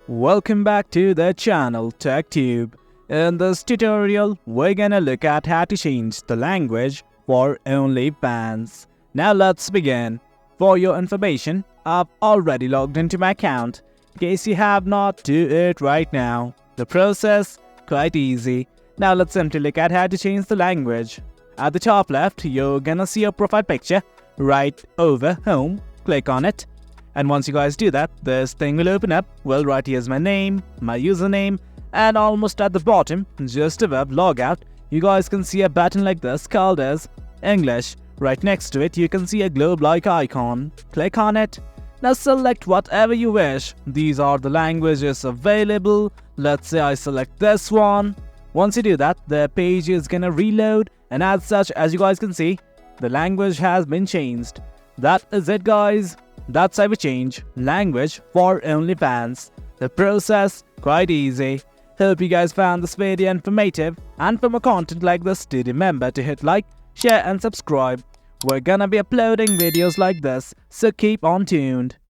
Welcome back to the channel TechTube. In this tutorial, we're gonna look at how to change the language for OnlyFans. Now let's begin. For your information, I've already logged into my account. In case you have not, do it right now. The process, quite easy. Now let's simply look at how to change the language. At the top left, you're gonna see a profile picture. Right over home, click on it. And once you guys do that, this thing will open up. Well, right here's my name, my username, and almost at the bottom, just above logout, you guys can see a button like this called as English. Right next to it, you can see a globe-like icon. Click on it. Now select whatever you wish. These are the languages available. Let's say I select this one. Once you do that, the page is gonna reload, and as such, as you guys can see, the language has been changed. That is it, guys. That's how we change language for OnlyFans. The process, quite easy. Hope you guys found this video informative, and for more content like this, do remember to hit like, share and subscribe. We're gonna be uploading videos like this, so keep on tuned.